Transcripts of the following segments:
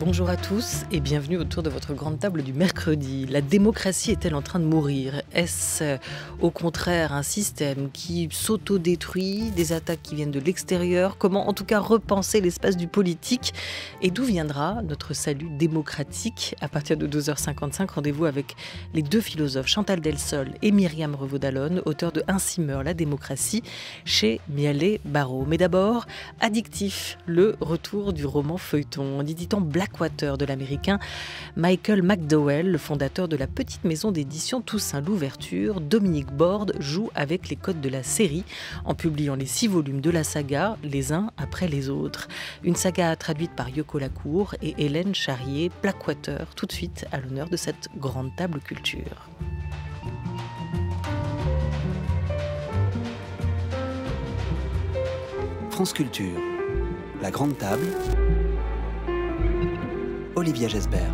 Bonjour à tous et bienvenue autour de votre grande table du mercredi. La démocratie est-elle en train de mourir? Est-ce au contraire un système qui s'auto-détruit, des attaques qui viennent de l'extérieur? Comment en tout cas repenser l'espace du politique? Et d'où viendra notre salut démocratique? À partir de 2h55, rendez-vous avec les deux philosophes Chantal Delsol et Myriam Revaud-Dallon, auteurs de Ainsi meurt la démocratie chez Mialet-Barreau. Mais d'abord, Addictif, le retour du roman feuilleton, dit-on Blackwater de l'américain Michael McDowell, le fondateur de la petite maison d'édition Toussaint Louverture. Dominique Borde joue avec les codes de la série en publiant les 6 volumes de la saga, les uns après les autres. Une saga traduite par Yoko Lacour et Hélène Charrier. Blackwater, tout de suite à l'honneur de cette grande table culture. France Culture, la grande table, Olivia Gesbert.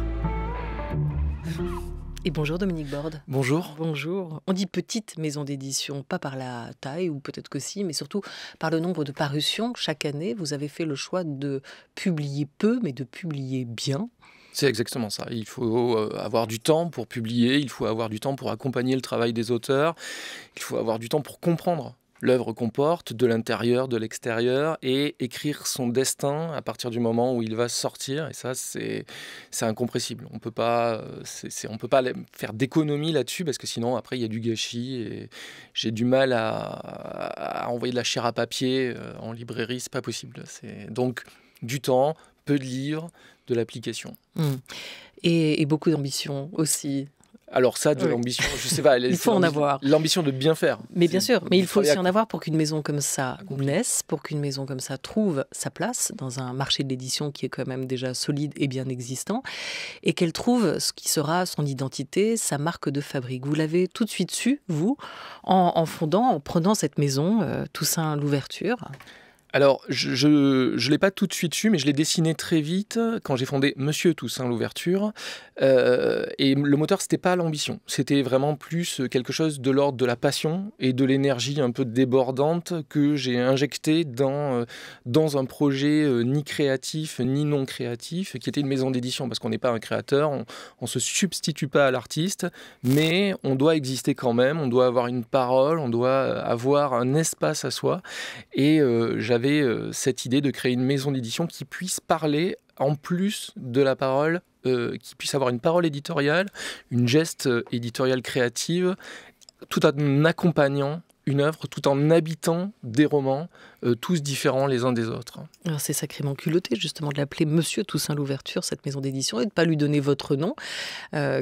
Et bonjour Dominique Borde. Bonjour. Bonjour. On dit petite maison d'édition, pas par la taille, ou peut-être que si, mais surtout par le nombre de parutions. Chaque année, vous avez fait le choix de publier peu, mais de publier bien. C'est exactement ça. Il faut avoir du temps pour publier, il faut avoir du temps pour accompagner le travail des auteurs, il faut avoir du temps pour comprendre l'œuvre qu'on porte, de l'intérieur, de l'extérieur, et écrire son destin à partir du moment où il va sortir. Et ça, c'est incompressible. On peut pas faire d'économie là-dessus, parce que sinon, après, il y a du gâchis. Et j'ai du mal à envoyer de la chair à papier en librairie, c'est pas possible. C'est donc du temps, peu de livres, de l'application. Et beaucoup d'ambition aussi. Alors ça, de l'ambition, je sais pas. Il faut en avoir. L'ambition de bien faire. Mais bien sûr, mais il faut aussi en avoir pour qu'une maison comme ça naisse, pour qu'une maison comme ça trouve sa place dans un marché de l'édition qui est quand même déjà solide et bien existant, et qu'elle trouve ce qui sera son identité, sa marque de fabrique. Vous l'avez tout de suite su, vous, en prenant cette maison, Toussaint Louverture. Alors, je ne l'ai pas tout de suite su, mais je l'ai dessiné très vite quand j'ai fondé Monsieur Toussaint Louverture. Et le moteur, c'était pas l'ambition. C'était vraiment plus quelque chose de l'ordre de la passion et de l'énergie un peu débordante que j'ai injecté dans un projet ni créatif ni non créatif, qui était une maison d'édition, parce qu'on n'est pas un créateur, on ne se substitue pas à l'artiste, mais on doit exister quand même, on doit avoir une parole, on doit avoir un espace à soi. Et j'avais cette idée de créer une maison d'édition qui puisse parler, en plus de la parole, qui puisse avoir une parole éditoriale, une geste éditoriale créative, tout en accompagnant une œuvre, tout en habitant des romans, tous différents les uns des autres. Alors c'est sacrément culotté justement de l'appeler Monsieur Toussaint Louverture, cette maison d'édition, et de ne pas lui donner votre nom,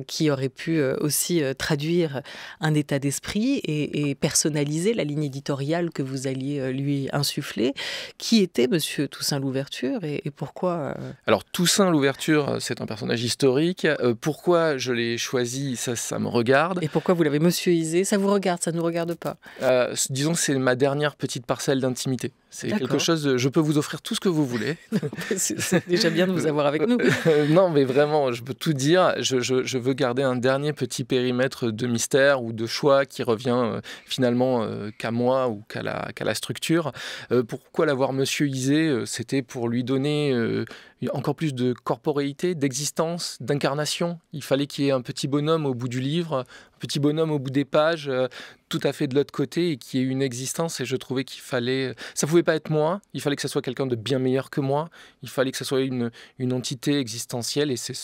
qui aurait pu aussi traduire un état d'esprit et personnaliser la ligne éditoriale que vous alliez lui insuffler. Qui était Monsieur Toussaint Louverture et pourquoi Alors Toussaint Louverture, c'est un personnage historique. Pourquoi je l'ai choisi, ça me regarde. Et pourquoi vous l'avez monsieurisé? Ça vous regarde, ça ne nous regarde pas. Disons que c'est ma dernière petite parcelle d'intimité. C'est quelque chose, je peux vous offrir tout ce que vous voulez. C'est déjà bien de vous avoir avec nous. Non, mais vraiment, je peux tout dire. Je veux garder un dernier petit périmètre de mystère ou de choix qui revient finalement qu'à moi ou qu'à la structure. Pourquoi l'avoir monsieurisé? C'était pour lui donner encore plus de corporéité, d'existence, d'incarnation. Il fallait qu'il y ait un petit bonhomme au bout du livre, un petit bonhomme au bout des pages, tout à fait de l'autre côté, et qui ait une existence. Et je trouvais qu'il fallait... Ça pouvait pas être moi, il fallait que ça soit quelqu'un de bien meilleur que moi, il fallait que ça soit une entité existentielle, et c'est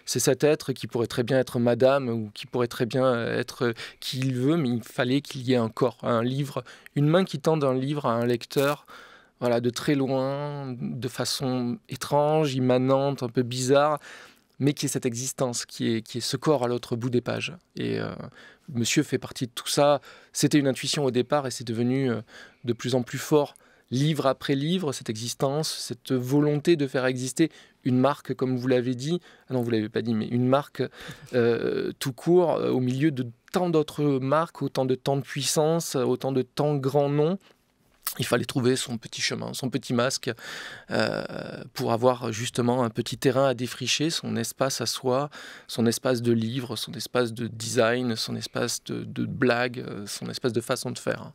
cet être qui pourrait très bien être madame, ou qui pourrait très bien être qui il veut, mais il fallait qu'il y ait un corps, un livre, une main qui tende un livre à un lecteur, voilà, de très loin, de façon étrange, immanente, un peu bizarre, mais qui est cette existence, qui est ce corps à l'autre bout des pages. Et Monsieur fait partie de tout ça. C'était une intuition au départ, et c'est devenu de plus en plus fort, livre après livre, cette existence, cette volonté de faire exister une marque, comme vous l'avez dit. Ah non, vous ne l'avez pas dit, mais une marque tout court, au milieu de tant d'autres marques, autant de puissance, autant de tant grands noms. Il fallait trouver son petit chemin, son petit masque, pour avoir justement un petit terrain à défricher, son espace à soi, son espace de livre, son espace de design, son espace de blague, son espace de façon de faire.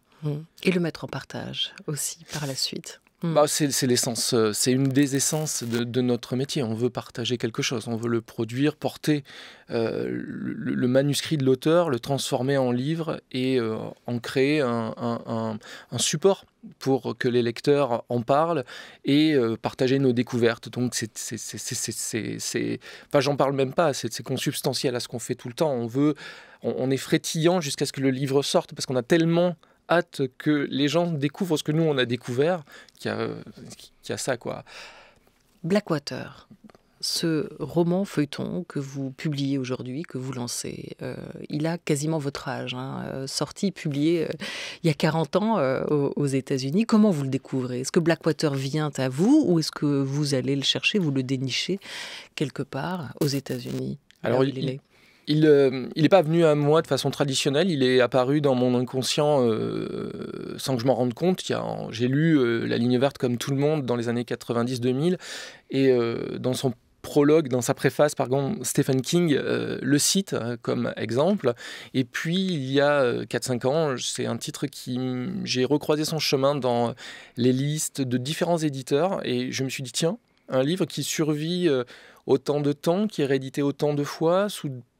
Et le mettre en partage aussi par la suite. C'est l'essence, c'est une des essences de notre métier. On veut partager quelque chose, on veut le produire, porter le manuscrit de l'auteur, le transformer en livre et en créer un support pour que les lecteurs en parlent et partager nos découvertes. Donc j'en parle même pas, c'est consubstantiel à ce qu'on fait tout le temps. On est frétillant jusqu'à ce que le livre sorte parce qu'on a tellement hâte que les gens découvrent ce que nous on a découvert, qu'il y a ça quoi. Blackwater, ce roman feuilleton que vous publiez aujourd'hui, que vous lancez, il a quasiment votre âge, sorti, publié il y a 40 ans aux États-Unis. Comment vous le découvrez? Est-ce que Blackwater vient à vous ou est-ce que vous allez le chercher, vous le dénichez quelque part aux États-Unis? Alors il n'est pas venu à moi de façon traditionnelle, il est apparu dans mon inconscient sans que je m'en rende compte. J'ai lu La Ligne verte comme tout le monde dans les années 90-2000 et dans son prologue, dans sa préface, Stephen King le cite comme exemple. Et puis, il y a 4-5 ans, c'est un titre j'ai recroisé son chemin dans les listes de différents éditeurs et je me suis dit, tiens, un livre qui survit autant de temps, qui est réédité autant de fois,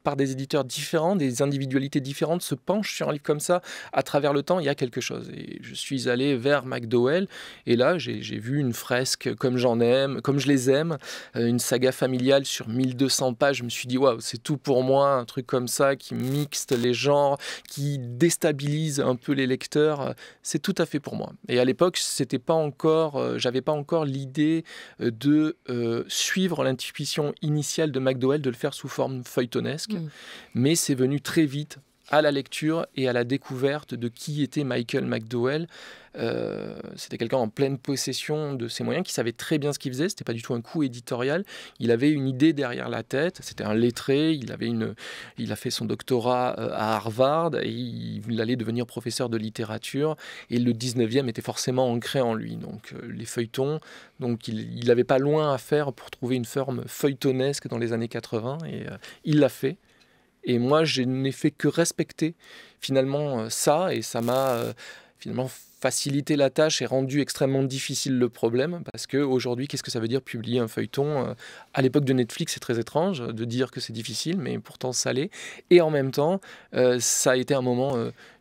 par des éditeurs différents, des individualités différentes, se penchent sur un livre comme ça à travers le temps, il y a quelque chose. Et je suis allé vers McDowell, et là, j'ai vu une fresque comme j'en aime, comme je les aime, une saga familiale sur 1200 pages. Je me suis dit, waouh, c'est tout pour moi, un truc comme ça qui mixte les genres, qui déstabilise un peu les lecteurs, c'est tout à fait pour moi. Et à l'époque, j'avais pas encore l'idée de suivre l'intuition initiale de McDowell, de le faire sous forme feuilletonesque. Mais c'est venu très vite à la lecture et à la découverte de qui était Michael McDowell. C'était quelqu'un en pleine possession de ses moyens, qui savait très bien ce qu'il faisait. C'était pas du tout un coup éditorial. Il avait une idée derrière la tête. C'était un lettré. Il a fait son doctorat à Harvard et il allait devenir professeur de littérature. Et le 19e était forcément ancré en lui. Donc les feuilletons. Donc il n'avait pas loin à faire pour trouver une forme feuilletonesque dans les années 80. Et il l'a fait. Et moi, je n'ai fait que respecter finalement ça, et ça m'a finalement facilité la tâche et rendu extrêmement difficile le problème, parce qu'aujourd'hui, qu'est-ce que ça veut dire publier un feuilleton? À l'époque de Netflix, c'est très étrange de dire que c'est difficile, mais pourtant ça l'est. Et en même temps, ça a été un moment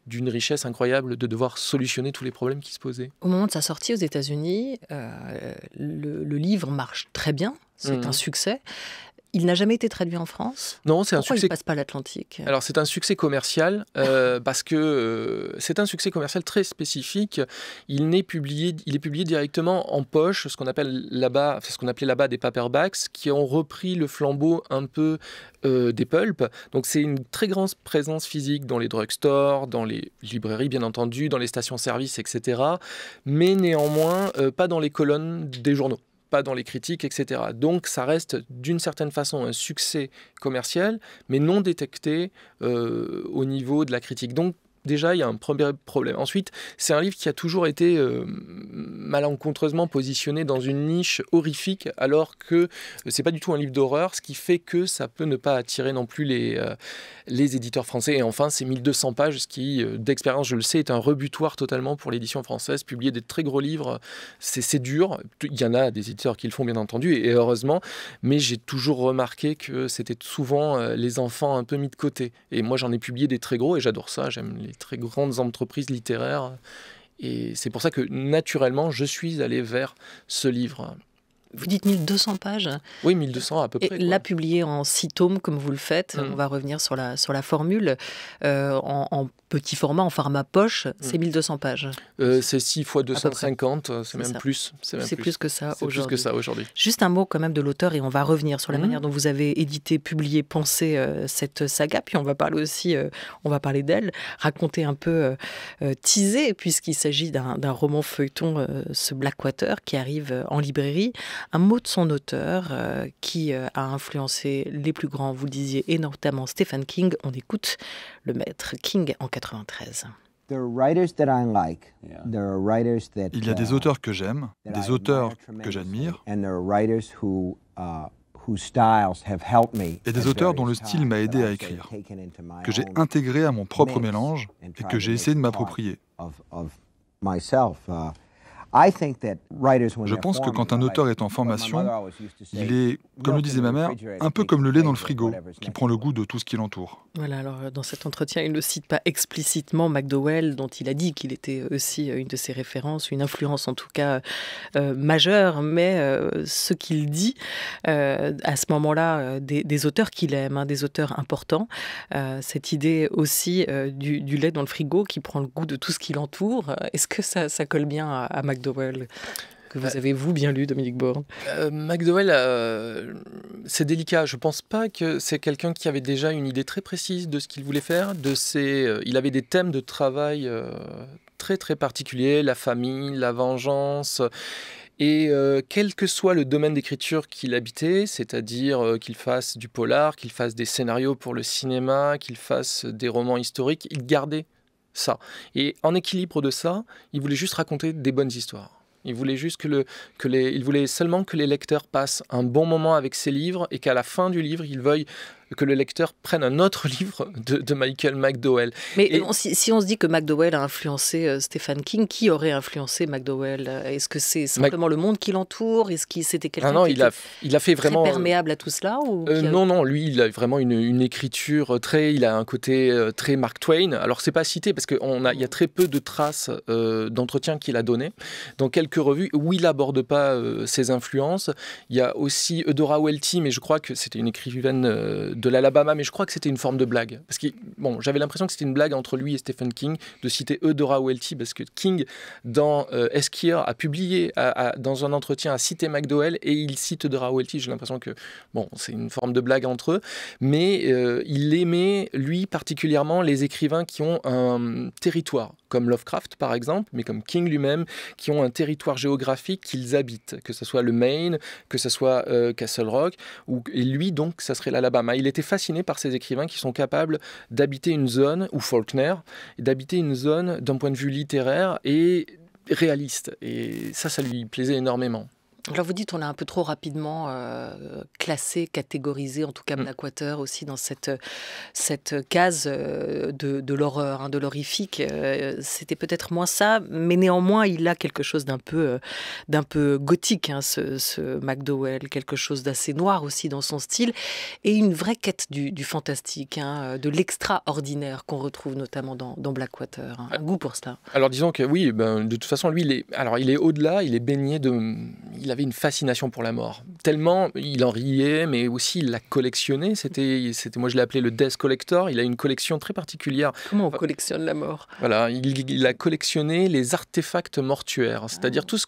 d'une richesse incroyable de devoir solutionner tous les problèmes qui se posaient. Au moment de sa sortie aux États-Unis, le livre marche très bien, c'est un succès. Il n'a jamais été traduit en France? Non, c'est un succès. Pourquoi il ne passe pas l'Atlantique? Alors, c'est un succès commercial, parce que c'est un succès commercial très spécifique. Il est publié directement en poche, ce qu'on appelait là-bas des paperbacks, qui ont repris le flambeau un peu des pulps. Donc, c'est une très grande présence physique dans les drugstores, dans les librairies, bien entendu, dans les stations-service, etc. Mais néanmoins, pas dans les colonnes des journaux. Pas dans les critiques, etc. Donc ça reste d'une certaine façon un succès commercial, mais non détecté au niveau de la critique. Donc déjà, il y a un premier problème. Ensuite, c'est un livre qui a toujours été malencontreusement positionné dans une niche horrifique, alors que c'est pas du tout un livre d'horreur, ce qui fait que ça peut ne pas attirer non plus les éditeurs français. Et enfin, c'est 1200 pages, ce qui, d'expérience, je le sais, est un rebutoir totalement pour l'édition française. Publier des très gros livres, c'est dur. Il y en a des éditeurs qui le font, bien entendu, et heureusement, mais j'ai toujours remarqué que c'était souvent les enfants un peu mis de côté. Et moi, j'en ai publié des très gros, et j'adore ça, j'aime les très grandes entreprises littéraires. Et c'est pour ça que, naturellement, je suis allé vers ce livre. Vous dites 1200 pages? Oui, 1200 à peu près. Et là, publié en 6 tomes, comme vous le faites, on va revenir sur la formule, en petit format, en format poche, c'est 1200 pages. C'est 6 fois 250, c'est même plus. C'est plus que ça aujourd'hui. Juste un mot quand même de l'auteur, et on va revenir sur la manière dont vous avez édité, publié, pensé cette saga, puis on va parler aussi, d'elle, raconter un peu, teaser, puisqu'il s'agit d'un roman feuilleton, ce Blackwater, qui arrive en librairie. Un mot de son auteur qui a influencé les plus grands, vous le disiez, et notamment Stephen King. On écoute le maître King en 93. Il y a des auteurs que j'aime, des auteurs que j'admire, et des auteurs dont le style m'a aidé à écrire, que j'ai intégré à mon propre mélange et que j'ai essayé de m'approprier. Je pense que quand un auteur est en formation, il est, comme le disait ma mère, un peu comme le lait dans le frigo, qui prend le goût de tout ce qui l'entoure. Voilà, alors dans cet entretien, il ne cite pas explicitement McDowell, dont il a dit qu'il était aussi une de ses références, une influence en tout cas majeure, mais ce qu'il dit à ce moment-là des auteurs qu'il aime, des auteurs importants, cette idée aussi du lait dans le frigo qui prend le goût de tout ce qui l'entoure, est-ce que ça colle bien à McDowell que vous avez, vous, bien lu, Dominique Borne? McDowell, c'est délicat. Je ne pense pas que c'est quelqu'un qui avait déjà une idée très précise de ce qu'il voulait faire. Il avait des thèmes de travail très, très particuliers, la famille, la vengeance. Et quel que soit le domaine d'écriture qu'il habitait, c'est-à-dire qu'il fasse du polar, qu'il fasse des scénarios pour le cinéma, qu'il fasse des romans historiques, il gardait ça. Et en équilibre de ça, il voulait juste raconter des bonnes histoires. Il voulait juste il voulait seulement que les lecteurs passent un bon moment avec ses livres et qu'à la fin du livre, il veuille que le lecteur prenne un autre livre de Michael McDowell. Mais si on se dit que McDowell a influencé Stephen King, qui aurait influencé McDowell? Est-ce que c'est simplement le monde qui l'entoure? Est-ce que c'était quelqu'un qui il a fait vraiment très perméable à tout cela Non, lui, il a vraiment une écriture il a un côté très Mark Twain. Alors, c'est pas cité parce qu'il y a très peu de traces d'entretien qu'il a donné dans quelques revues où il aborde pas ses influences. Il y a aussi Eudora Welty, mais je crois que c'était une écrivaine de l'Alabama, mais je crois que c'était une forme de blague. Parce que j'avais l'impression que c'était une blague entre lui et Stephen King de citer Eudora Welty, parce que King, dans Esquire, a publié dans un entretien, a cité McDowell et il cite Eudora Welty. J'ai l'impression que c'est une forme de blague entre eux, mais il aimait, lui, particulièrement les écrivains qui ont un territoire, comme Lovecraft par exemple, mais comme King lui-même, qui ont un territoire géographique qu'ils habitent, que ce soit le Maine, que ce soit Castle Rock, et lui donc, ça serait l'Alabama. Il était fasciné par ces écrivains qui sont capables d'habiter une zone, ou Faulkner, d'habiter une zone d'un point de vue littéraire et réaliste. Et ça lui plaisait énormément. Alors vous dites on a un peu trop rapidement classé, catégorisé, en tout cas Blackwater aussi dans cette case de l'horreur, de l'horrifique. C'était peut-être moins ça, mais néanmoins il a quelque chose d'un peu gothique, ce McDowell, quelque chose d'assez noir aussi dans son style, et une vraie quête du fantastique, de l'extraordinaire qu'on retrouve notamment dans Blackwater. Un goût pour cela. Alors disons que oui, de toute façon lui il est au-delà, il est baigné il avait une fascination pour la mort. Tellement, il en riait, mais aussi il l'a collectionné. C'était moi je l'ai appelé le Death Collector. Il a une collection très particulière. Comment on collectionne la mort? Voilà, il a collectionné les artefacts mortuaires, c'est-à-dire tout ce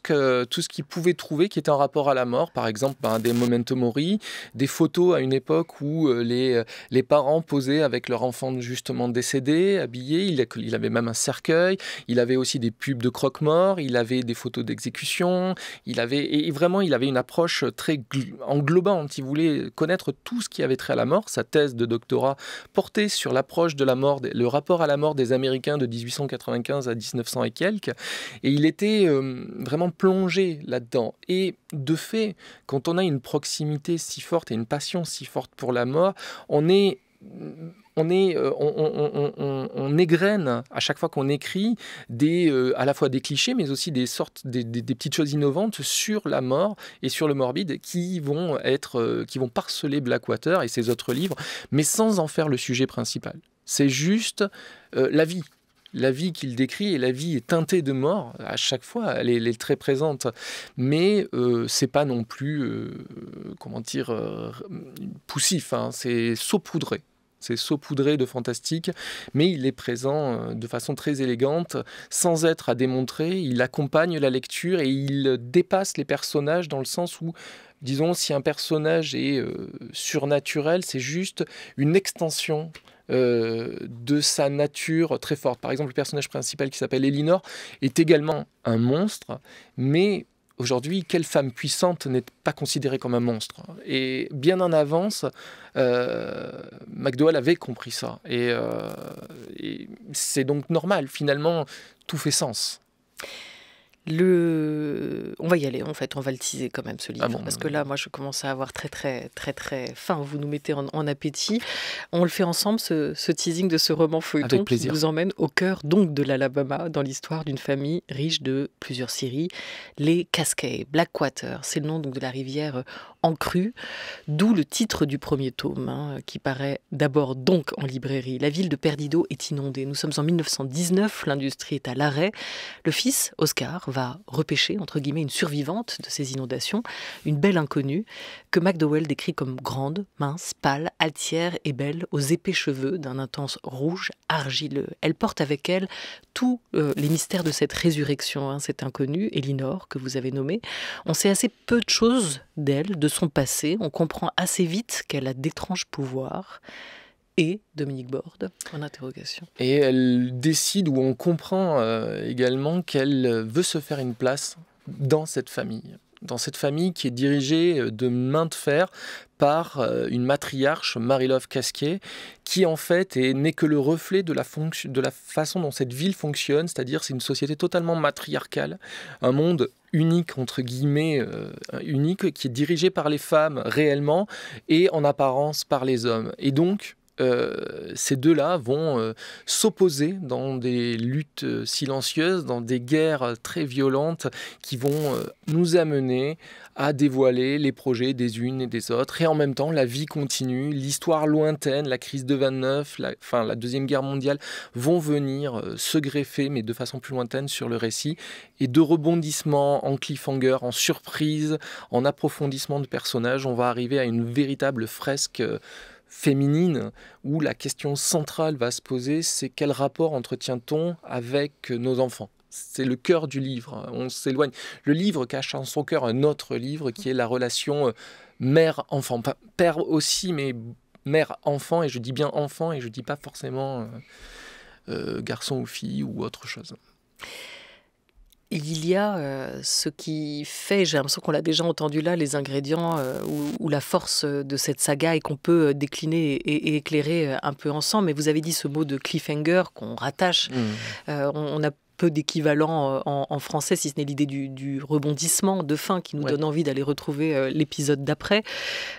qu'il pouvait trouver qui était en rapport à la mort. Par exemple, des memento mori, des photos à une époque où les parents posaient avec leur enfant justement décédé, habillé. Il avait même un cercueil. Il avait aussi des pubs de croque-mort. Il avait des photos d'exécution. Et vraiment, il avait une approche très englobante. Il voulait connaître tout ce qui avait trait à la mort. Sa thèse de doctorat portait sur l'approche de la mort, le rapport à la mort des Américains de 1895 à 1900 et quelques. Et il était vraiment plongé là-dedans. Et de fait, quand on a une proximité si forte et une passion si forte pour la mort, on égrène à chaque fois qu'on écrit à la fois des clichés, mais aussi des petites choses innovantes sur la mort et sur le morbide qui vont parceler Blackwater et ses autres livres, mais sans en faire le sujet principal. C'est juste la vie. La vie qu'il décrit, et la vie est teintée de mort à chaque fois, elle est très présente, mais c'est pas non plus, poussif, c'est saupoudré. C'est saupoudré de fantastique, mais il est présent de façon très élégante, sans être à démontrer. Il accompagne la lecture et il dépasse les personnages dans le sens où, disons, si un personnage est surnaturel, c'est juste une extension de sa nature très forte. Par exemple, le personnage principal qui s'appelle Elinor est également un monstre, mais aujourd'hui, quelle femme puissante n'est pas considérée comme un monstre? Et bien en avance, McDowell avait compris ça. Et c'est donc normal, finalement, tout fait sens. On va y aller, en fait, on va le teaser quand même, ce livre, parce que là, moi, je commence à avoir très faim. Vous nous mettez en appétit. On le fait ensemble, ce teasing de ce roman feuilleton qui vous emmène au cœur donc de l'Alabama, dans l'histoire d'une famille riche de plusieurs scieries, les Cascades, Blackwater. C'est le nom donc de la rivière en crue, d'où le titre du premier tome, qui paraît d'abord donc en librairie. La ville de Perdido est inondée. Nous sommes en 1919, l'industrie est à l'arrêt. Le fils, Oscar, va repêcher, entre guillemets, une survivante de ces inondations, une belle inconnue, que McDowell décrit comme grande, mince, pâle, altière et belle, aux épais cheveux d'un intense rouge argileux. Elle porte avec elle tous les mystères de cette résurrection, cette inconnue, Elinor, que vous avez nommée. On sait assez peu de choses d'elle, de son passé. On comprend assez vite qu'elle a d'étranges pouvoirs. Et Dominique Borde, en interrogation. Et elle décide, ou on comprend également qu'elle veut se faire une place dans cette famille. Dans cette famille qui est dirigée de main de fer par une matriarche, Marie-Love Casquet, qui en fait n'est que le reflet de la façon dont cette ville fonctionne, c'est-à-dire c'est une société totalement matriarcale, un monde unique, entre guillemets, unique, qui est dirigé par les femmes réellement et en apparence par les hommes. Et donc, ces deux-là vont s'opposer dans des luttes silencieuses, dans des guerres très violentes qui vont nous amener à dévoiler les projets des unes et des autres. Et en même temps, la vie continue, l'histoire lointaine, la crise de 29, la Deuxième Guerre mondiale vont venir se greffer, mais de façon plus lointaine, sur le récit. Et de rebondissements en cliffhanger, en surprise, en approfondissement de personnages, on va arriver à une véritable fresque féminine, où la question centrale va se poser, c'est quel rapport entretient-on avec nos enfants ? C'est le cœur du livre, on s'éloigne. Le livre cache en son cœur un autre livre qui est la relation mère-enfant. Père aussi, mais mère-enfant, et je dis bien enfant, et je dis pas forcément garçon ou fille ou autre chose. Il y a ce qui fait, j'ai l'impression qu'on l'a déjà entendu là, les ingrédients ou la force de cette saga et qu'on peut décliner et éclairer un peu ensemble. Mais vous avez dit ce mot de cliffhanger qu'on rattache. On a peu d'équivalent en français, si ce n'est l'idée du rebondissement de fin qui nous donne envie d'aller retrouver l'épisode d'après.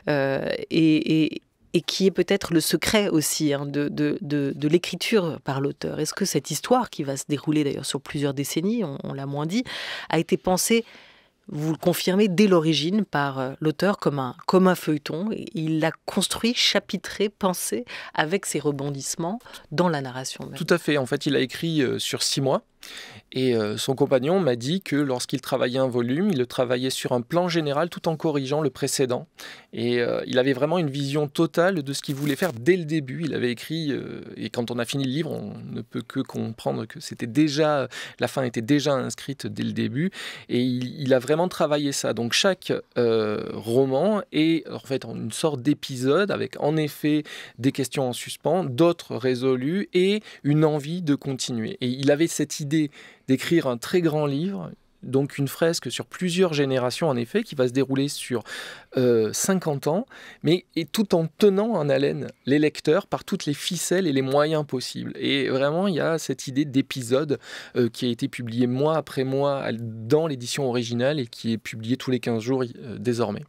Et qui est peut-être le secret aussi de l'écriture par l'auteur. Est-ce que cette histoire, qui va se dérouler d'ailleurs sur plusieurs décennies, on l'a moins dit, a été pensée, vous le confirmez, dès l'origine par l'auteur comme un feuilleton. Il l'a construit, chapitré, pensé avec ses rebondissements dans la narration même. Tout à fait. En fait, il a écrit sur 6 mois. Et son compagnon m'a dit que lorsqu'il travaillait un volume, il le travaillait sur un plan général tout en corrigeant le précédent. Et il avait vraiment une vision totale de ce qu'il voulait faire dès le début. Il avait écrit, et quand on a fini le livre, on ne peut que comprendre que la fin était déjà inscrite dès le début. Et il a vraiment travaillé ça. Donc chaque roman est en fait une sorte d'épisode avec en effet des questions en suspens, d'autres résolues et une envie de continuer. Et il avait cette idée d'écrire un très grand livre, donc une fresque sur plusieurs générations en effet, qui va se dérouler sur 50 ans, mais et tout en tenant en haleine les lecteurs par toutes les ficelles et les moyens possibles. Et vraiment, il y a cette idée d'épisode qui a été publié mois après mois dans l'édition originale et qui est publiée tous les 15 jours désormais.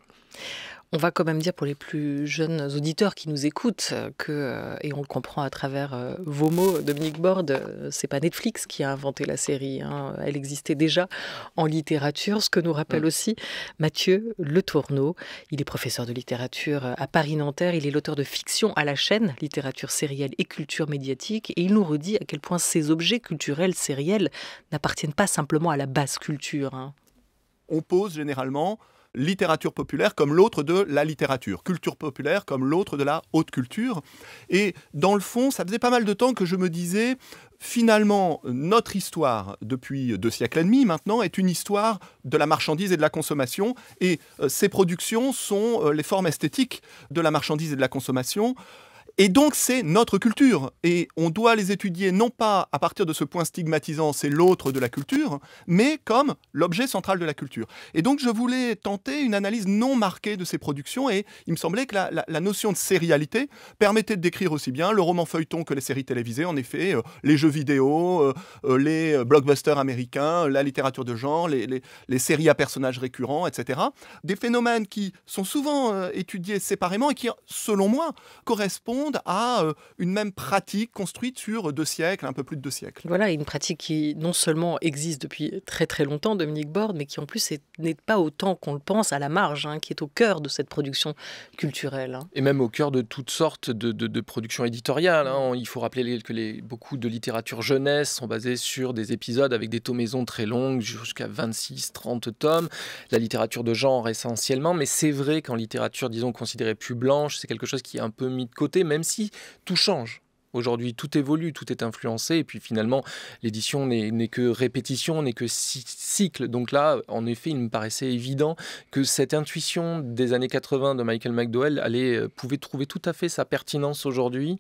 On va quand même dire pour les plus jeunes auditeurs qui nous écoutent et on le comprend à travers vos mots, Dominique Borde, c'est pas Netflix qui a inventé la série, elle existait déjà en littérature, ce que nous rappelle aussi Mathieu Le Tourneau. Il est professeur de littérature à Paris-Nanterre, il est l'auteur de fiction à la chaîne, littérature sérielle et culture médiatique, et il nous redit à quel point ces objets culturels sériels n'appartiennent pas simplement à la basse culture. On pose généralement littérature populaire comme l'autre de la littérature, culture populaire comme l'autre de la haute culture. Et dans le fond, ça faisait pas mal de temps que je me disais, finalement, notre histoire, depuis 2 siècles et demi maintenant, est une histoire de la marchandise et de la consommation. Et ces productions sont les formes esthétiques de la marchandise et de la consommation. Et donc, c'est notre culture. Et on doit les étudier non pas à partir de ce point stigmatisant, c'est l'autre de la culture, mais comme l'objet central de la culture. Et donc, je voulais tenter une analyse non marquée de ces productions. Et il me semblait que la notion de sérialité permettait de décrire aussi bien le roman feuilleton que les séries télévisées, en effet, les jeux vidéo, les blockbusters américains, la littérature de genre, les séries à personnages récurrents, etc. Des phénomènes qui sont souvent étudiés séparément et qui, selon moi, correspondent à une même pratique construite sur 2 siècles, un peu plus de 2 siècles. Voilà, une pratique qui non seulement existe depuis très très longtemps, Dominique Borde, mais qui en plus n'est pas autant qu'on le pense à la marge, qui est au cœur de cette production culturelle. Et même au cœur de toutes sortes de productions éditoriales. Il faut rappeler que beaucoup de littérature jeunesse sont basées sur des épisodes avec des tomaisons très longues, jusqu'à 26-30 tomes. La littérature de genre essentiellement, mais c'est vrai qu'en littérature, disons, considérée plus blanche, c'est quelque chose qui est un peu mis de côté, même si tout change. Aujourd'hui, tout évolue, tout est influencé, et puis finalement, l'édition n'est que répétition, n'est que cycle. Donc là, en effet, il me paraissait évident que cette intuition des années 80 de Michael McDowell pouvait trouver tout à fait sa pertinence aujourd'hui,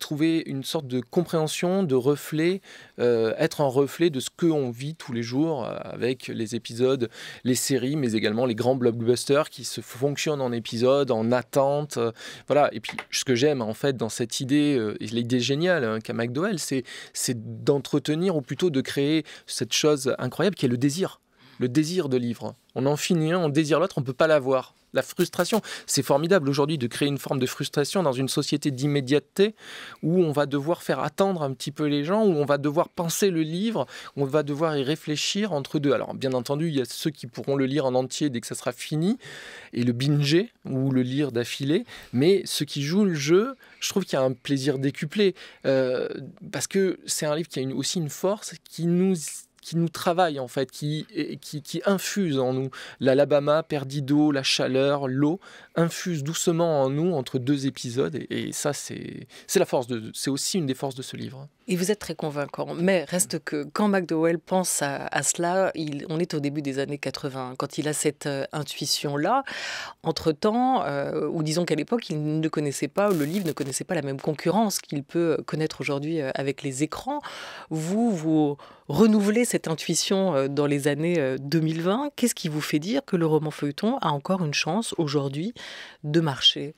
trouver une sorte de compréhension, de reflet, être un reflet de ce qu'on vit tous les jours avec les épisodes, les séries, mais également les grands blockbusters qui se fonctionnent en épisodes, en attente. Voilà. Et puis, ce que j'aime en fait dans cette idée, l'idée géniale qu'a McDowell, c'est d'entretenir ou plutôt de créer cette chose incroyable qui est le désir de livre. On en finit un, on désire l'autre, on ne peut pas l'avoir. La frustration, c'est formidable aujourd'hui de créer une forme de frustration dans une société d'immédiateté où on va devoir faire attendre un petit peu les gens, où on va devoir penser le livre, on va devoir y réfléchir entre deux. Alors bien entendu, il y a ceux qui pourront le lire en entier dès que ça sera fini et le binger ou le lire d'affilée, mais ceux qui jouent le jeu, je trouve qu'il y a un plaisir décuplé parce que c'est un livre qui a aussi une force qui nous travaille en fait, qui infuse en nous. L'Alabama, Perdido, la chaleur, l'eau, infuse doucement en nous entre 2 épisodes. Et ça, c'est c'est aussi une des forces de ce livre. Et vous êtes très convaincant. Mais reste que quand McDowell pense à cela, on est au début des années 80. Quand il a cette intuition-là, entre-temps, ou disons qu'à l'époque, il ne connaissait pas, le livre ne connaissait pas la même concurrence qu'il peut connaître aujourd'hui avec les écrans. Vous renouvelez cette intuition dans les années 2020. Qu'est-ce qui vous fait dire que le roman feuilleton a encore une chance aujourd'hui de marcher ?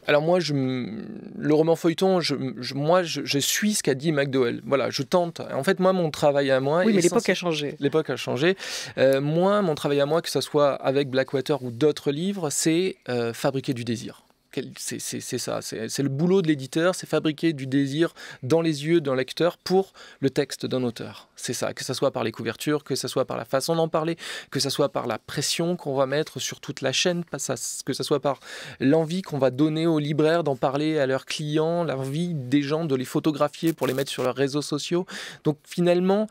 Alors moi, le roman feuilleton, je suis ce qu'a dit McDowell. Voilà, je tente. En fait, moi, mon travail à moi... Oui, mais l'époque a changé. L'époque a changé. Moi, mon travail à moi, que ce soit avec Blackwater ou d'autres livres, c'est fabriquer du désir. C'est ça, c'est le boulot de l'éditeur, c'est fabriquer du désir dans les yeux d'un lecteur pour le texte d'un auteur. C'est ça, que ce soit par les couvertures, que ce soit par la façon d'en parler, que ce soit par la pression qu'on va mettre sur toute la chaîne, que ce soit par l'envie qu'on va donner aux libraires d'en parler à leurs clients, l'envie des gens de les photographier pour les mettre sur leurs réseaux sociaux. Donc finalement,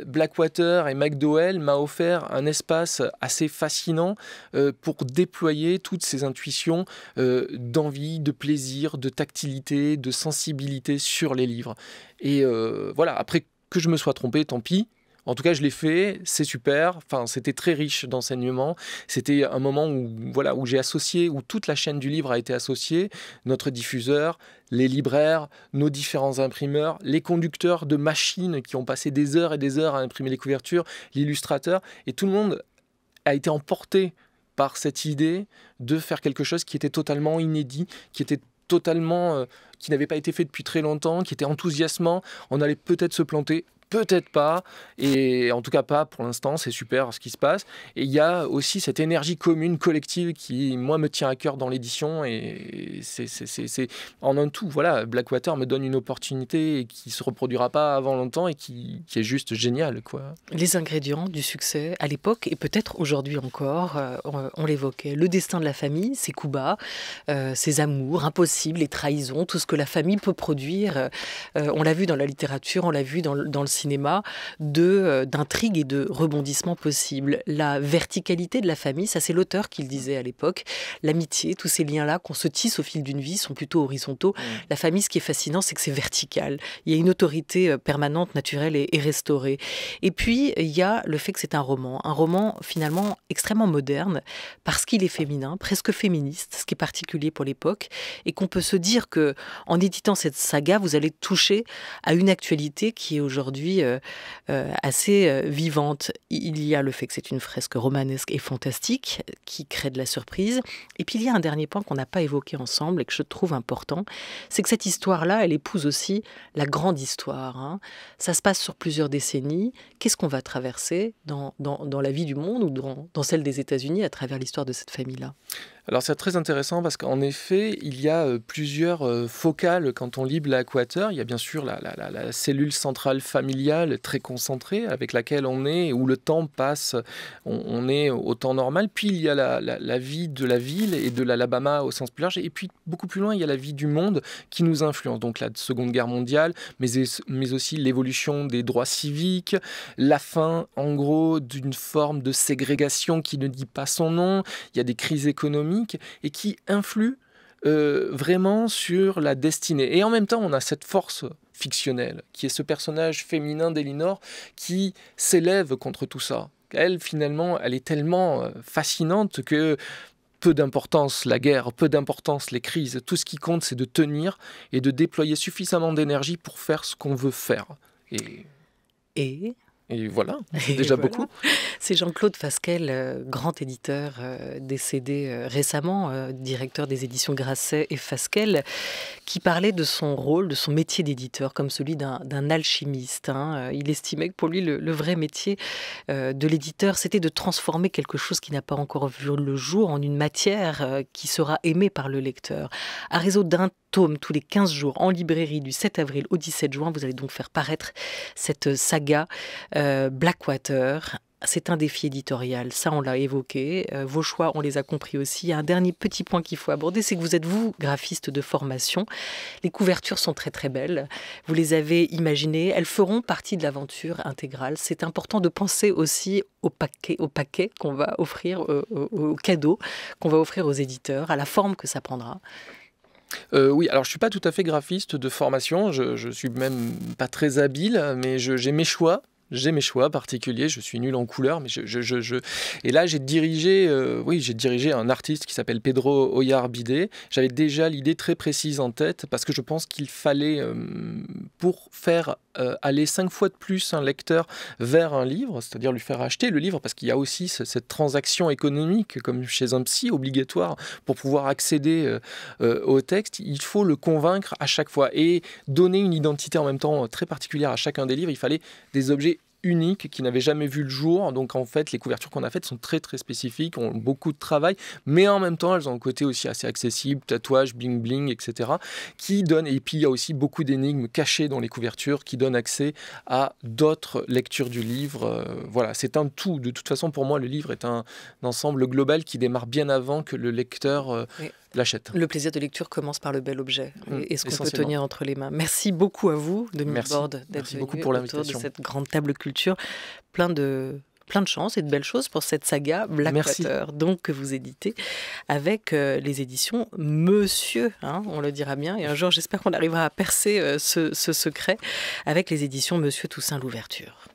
Blackwater et McDowell m'a offert un espace assez fascinant pour déployer toutes ces intuitions d'envie, de plaisir, de tactilité, de sensibilité sur les livres. Et voilà, après que je me sois trompé, tant pis. En tout cas, je l'ai fait, c'est super. Enfin, c'était très riche d'enseignements. C'était un moment où j'ai associé, où toute la chaîne du livre a été associée, notre diffuseur, les libraires, nos différents imprimeurs, les conducteurs de machines qui ont passé des heures et des heures à imprimer les couvertures, l'illustrateur, et tout le monde a été emporté par cette idée de faire quelque chose qui était totalement inédit, qui n'avait pas été fait depuis très longtemps, qui était enthousiasmant. On allait peut-être se planter, peut-être pas, et en tout cas pas pour l'instant, c'est super ce qui se passe. Et il y a aussi cette énergie commune, collective, qui, moi, me tient à cœur dans l'édition, et c'est en un tout. Voilà, Blackwater me donne une opportunité qui ne se reproduira pas avant longtemps et qui est juste géniale, quoi. Les ingrédients du succès à l'époque, et peut-être aujourd'hui encore, on l'évoquait, le destin de la famille, ses coups bas, ses amours impossibles, les trahisons, tout ce que la famille peut produire. On l'a vu dans la littérature, on l'a vu dans le cinéma d'intrigues et de rebondissements possibles. La verticalité de la famille, ça c'est l'auteur qui le disait à l'époque. L'amitié, tous ces liens-là qu'on se tisse au fil d'une vie sont plutôt horizontaux. La famille, ce qui est fascinant, c'est que c'est vertical. Il y a une autorité permanente, naturelle et restaurée. Et puis, il y a le fait que c'est un roman finalement extrêmement moderne, parce qu'il est féminin, presque féministe, ce qui est particulier pour l'époque, et qu'on peut se dire que en éditant cette saga, vous allez toucher à une actualité qui est aujourd'hui assez vivante. Il y a le fait que c'est une fresque romanesque et fantastique qui crée de la surprise. Et puis il y a un dernier point qu'on n'a pas évoqué ensemble et que je trouve important, c'est que cette histoire-là, elle épouse aussi la grande histoire. Hein. Ça se passe sur plusieurs décennies. Qu'est-ce qu'on va traverser dans la vie du monde ou dans celle des États-Unis à travers l'histoire de cette famille-là? Alors c'est très intéressant parce qu'en effet, il y a plusieurs focales quand on lit Blackwater. Il y a bien sûr la cellule centrale familiale très concentrée avec laquelle on est, où le temps passe, on est au temps normal. Puis il y a la vie de la ville et de l'Alabama au sens plus large. Et puis beaucoup plus loin, il y a la vie du monde qui nous influence. Donc la Seconde Guerre mondiale, mais aussi l'évolution des droits civiques, la fin en gros d'une forme de ségrégation qui ne dit pas son nom. Il y a des crises économiques et qui influent vraiment sur la destinée. Et en même temps, on a cette force fictionnelle, qui est ce personnage féminin d'Elinor qui s'élève contre tout ça. Elle, finalement, elle est tellement fascinante que peu d'importance la guerre, peu d'importance les crises. Tout ce qui compte, c'est de tenir et de déployer suffisamment d'énergie pour faire ce qu'on veut faire. Et voilà, c'est déjà beaucoup. C'est Jean-Claude Fasquelle, grand éditeur décédé récemment, directeur des éditions Grasset et Fasquelle, qui parlait de son rôle, de son métier d'éditeur comme celui d'un alchimiste. Hein. Il estimait que pour lui, le vrai métier de l'éditeur, c'était de transformer quelque chose qui n'a pas encore vu le jour en une matière qui sera aimée par le lecteur. À réseau d'un tome tous les 15 jours en librairie du 7 avril au 17 juin, vous allez donc faire paraître cette saga Blackwater. C'est un défi éditorial, ça on l'a évoqué, vos choix on les a compris aussi. Il y a un dernier petit point qu'il faut aborder, c'est que vous êtes vous graphiste de formation. Les couvertures sont très très belles, vous les avez imaginées, elles feront partie de l'aventure intégrale. C'est important de penser aussi au paquet qu'on va offrir, au cadeau qu'on va offrir aux éditeurs, à la forme que ça prendra. Oui, alors je ne suis pas tout à fait graphiste de formation, je suis même pas très habile, mais j'ai mes choix. J'ai mes choix particuliers, je suis nul en couleurs, mais et là j'ai dirigé un artiste qui s'appelle Pedro Oyarbide. J'avais déjà l'idée très précise en tête parce que je pense qu'il fallait, pour faire aller 5 fois de plus un lecteur vers un livre, c'est-à-dire lui faire acheter le livre, parce qu'il y a aussi cette transaction économique, comme chez un psy, obligatoire pour pouvoir accéder au texte, il faut le convaincre à chaque fois et donner une identité en même temps très particulière à chacun des livres. Il fallait des objets uniques qui n'avaient jamais vu le jour. Donc en fait, les couvertures qu'on a faites sont très très spécifiques, ont beaucoup de travail, mais en même temps, elles ont un côté aussi assez accessible, tatouage, bling bling, etc. qui donne, et puis il y a aussi beaucoup d'énigmes cachées dans les couvertures qui donnent accès à d'autres lectures du livre. Voilà, c'est un tout. De toute façon, pour moi, le livre est un ensemble global qui démarre bien avant que le lecteur l'achète. Le plaisir de lecture commence par le bel objet et ce qu'on peut tenir entre les mains. Merci beaucoup à vous, Dominique Borde, d'être venu beaucoup pour autour de cette grande table culture. Plein de chance et de belles choses pour cette saga Blackwater, donc que vous éditez avec les éditions Monsieur, hein, on le dira bien. Et un jour, j'espère qu'on arrivera à percer ce secret avec les éditions Monsieur Toussaint Louverture.